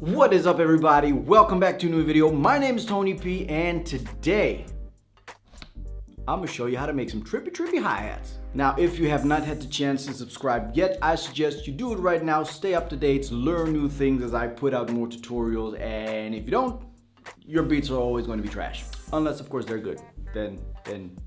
What is up, everybody? Welcome back to a new video. My name is Tony P, and today I'm gonna show you how to make some trippy hi-hats. Now, if you have not had the chance to subscribe yet, I suggest you do it right now. Stay up to date, learn new things as I put out more tutorials, and if you don't, your beats are always going to be trash. Unless, of course, they're good. Then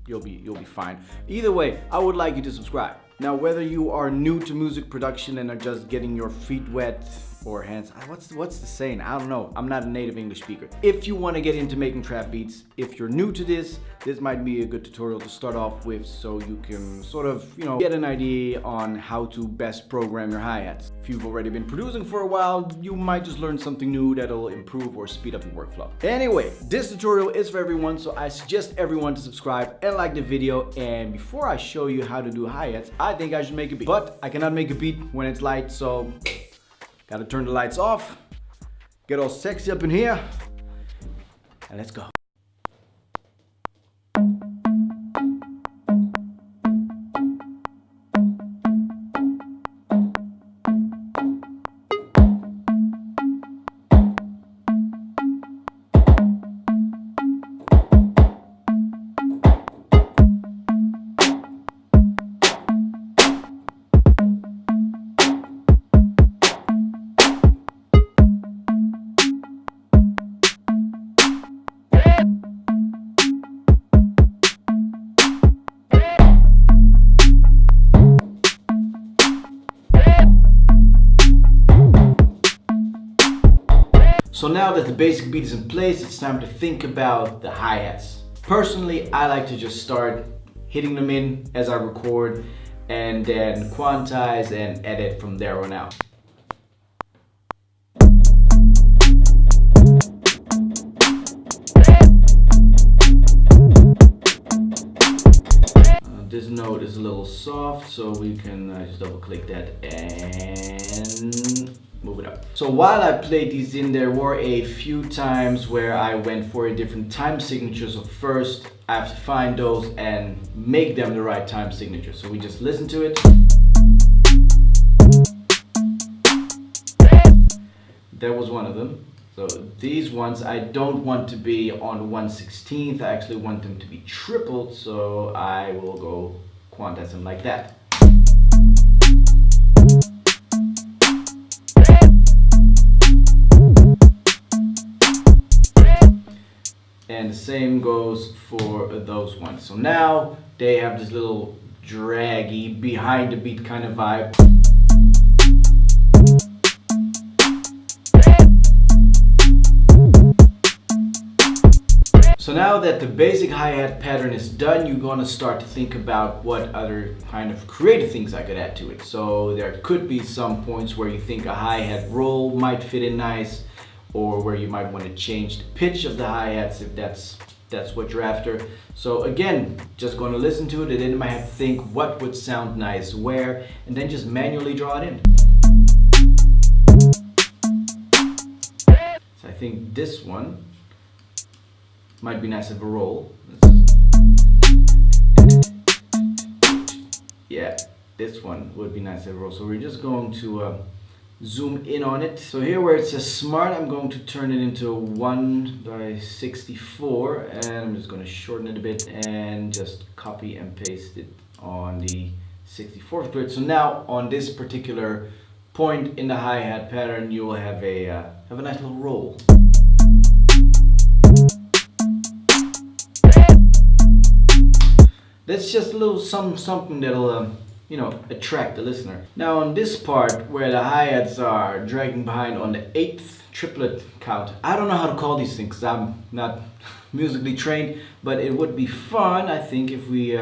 you'll be fine. Either way, I would like you to subscribe. Now, whether you are new to music production and are just getting your feet wet or hands, what's the saying? I don't know. I'm not a native English speaker. If you want to get into making trap beats, if you're new to this might be a good tutorial to start off with, so you can sort of, get an idea on how to best program your hi-hats. If you've already been producing for a while, you might just learn something new that'll improve or speed up your workflow. Anyway, this tutorial is for everyone, so I suggest everyone to subscribe and like the video. And before I show you how to do hi-hats, I think I should make a beat. But I cannot make a beat when it's light, so gotta turn the lights off, get all sexy up in here, and let's go. So now that the basic beat is in place, it's time to think about the hi-hats. Personally, I like to just start hitting them in as I record and then quantize and edit from there on out. This note is a little soft, so we can just double click that and move it up. So while I played these in, there were a few times where I went for a different time signature. So first I have to find those and make them the right time signature. So we just listen to it. There was one of them. So these ones I don't want to be on 1/16. I actually want them to be tripled, so I will go quantize them like that. And the same goes for those ones. So now they have this little draggy, behind the beat kind of vibe. So now that the basic hi-hat pattern is done, you're gonna start to think about what other kind of creative things I could add to it. So there could be some points where you think a hi-hat roll might fit in nice, or where you might want to change the pitch of the hi-hats if that's what you're after. So again, just going to listen to it and then I might have to think what would sound nice where, and then just manually draw it in. So I think this one might be nice of a roll. Yeah, this one would be nice of a roll. So we're just going to zoom in on it. So here where it says smart, I'm going to turn it into 1/64, and I'm just going to shorten it a bit and just copy and paste it on the 64th grid. So now on this particular point in the hi-hat pattern, you will have a nice little roll. That's just a little something that'll attract the listener. Now on this part where the hi-hats are dragging behind on the 8th triplet count, I don't know how to call these things because I'm not musically trained, but it would be fun, I think, if we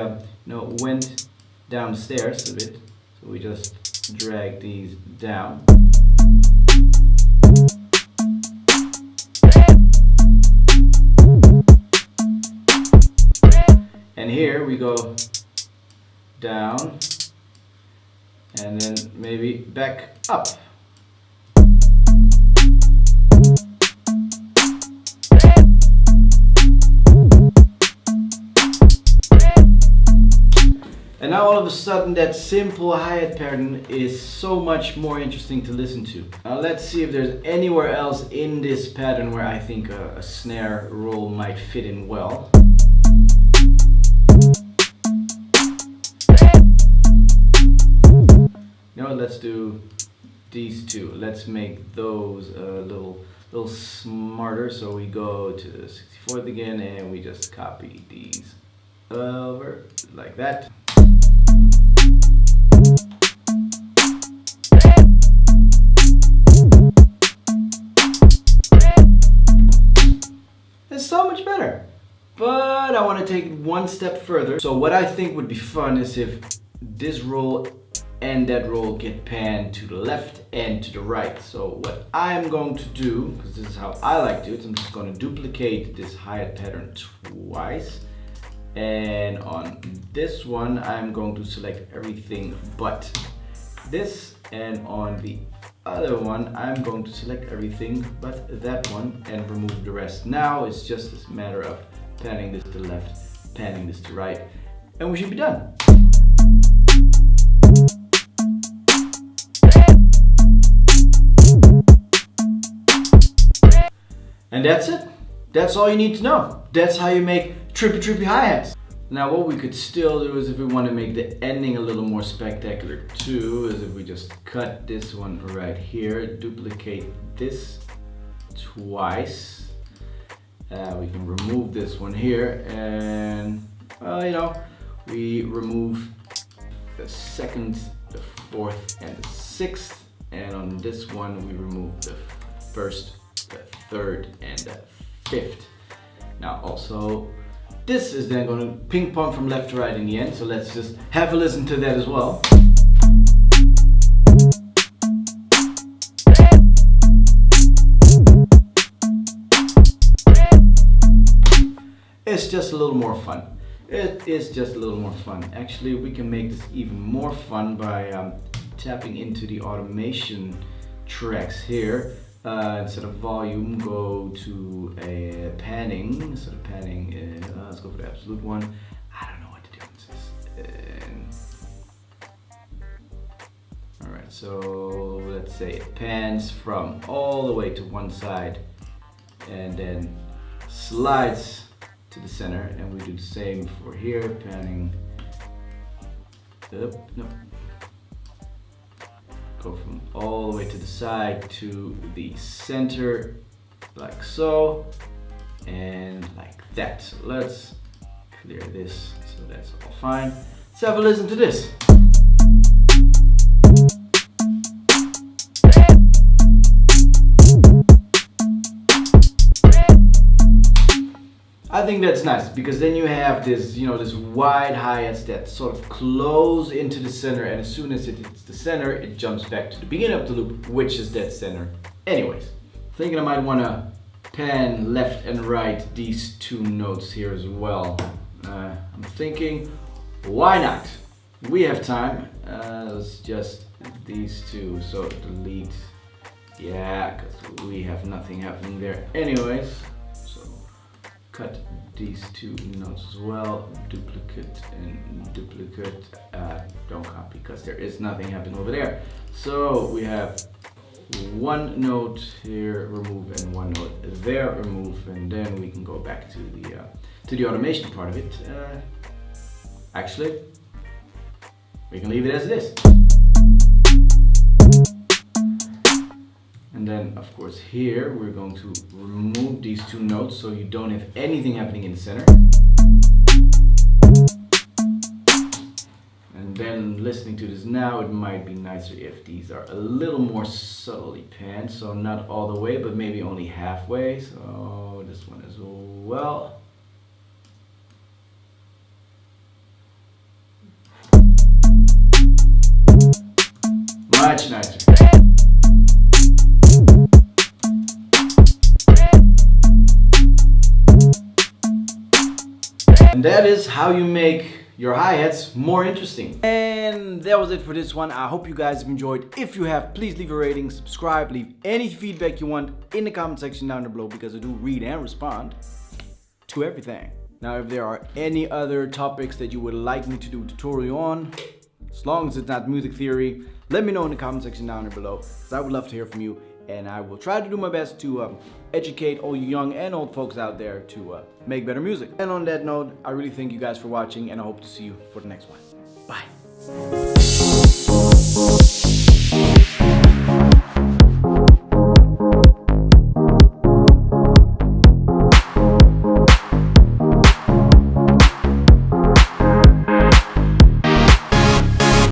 went down the stairs a bit. So we just drag these down. And here we go down and then maybe back up. And now all of a sudden sudden that simple hi-hat pattern is so much more interesting to listen to. Now let's see if there's anywhere else in this pattern where I think a snare roll might fit in well. Now let's do these two. Let's make those a little smarter. So we go to the 64th again and we just copy these over like that. It's so much better. But I want to take it one step further. So what I think would be fun is if this roll and that roll get panned to the left and to the right. So what I'm going to do, because this is how I like to do it, I'm just going to duplicate this hi-hat pattern twice. And on this one, I'm going to select everything but this. And on the other one, I'm going to select everything but that one and remove the rest. Now it's just a matter of panning this to the left, panning this to right, and we should be done. And that's it. That's all you need to know. That's how you make trippy hi-hats. Now what we could still do is if we want to make the ending a little more spectacular too, is if we just cut this one right here, duplicate this twice. We can remove this one here and, you know, we remove the 2nd, the 4th, and the 6th. And on this one we remove the 1st, the 3rd, and the 5th. Now also, this is then going to ping pong from left to right in the end, so let's just have a listen to that as well. It's just a little more fun. It is just a little more fun. Actually, we can make this even more fun by tapping into the automation tracks here. Instead of volume, go to a panning. Instead of panning, let's go for the absolute one. I don't know what the difference is. Alright, so let's say it pans from all the way to one side and then slides to the center, and we do the same for here, panning up, no. Go from all the way to the side to the center, like so, and like that. So let's clear this, so that's all fine. Let's have a listen to this. I think that's nice because then you have this, you know, this wide hi-hats that sort of close into the center, and as soon as it hits the center, it jumps back to the beginning of the loop, which is that center. Anyways, thinking I might want to pan left and right these two notes here as well. I'm thinking, why not? We have time. Let's just these two, so delete. Yeah, because we have nothing happening there anyways. Cut these two notes as well, duplicate and duplicate, don't copy because there is nothing happening over there. So we have one note here, remove, and one note there, remove, and then we can go back to the automation part of it. Actually, we can leave it as it is. And then, of course, here we're going to remove these two notes so you don't have anything happening in the center. And then listening to this now, it might be nicer if these are a little more subtly panned. So not all the way, but maybe only halfway. So this one as well. Much nicer. And that is how you make your hi-hats more interesting. And that was it for this one. I hope you guys have enjoyed. If you have, please leave a rating, subscribe, leave any feedback you want in the comment section down below, because I do read and respond to everything. Now, if there are any other topics that you would like me to do a tutorial on, As long as it's not music theory, let me know in the comment section down there below, because I would love to hear from you, and I will try to do my best to educate all you young and old folks out there to make better music. And on that note, I really thank you guys for watching, and I hope to see you for the next one. Bye.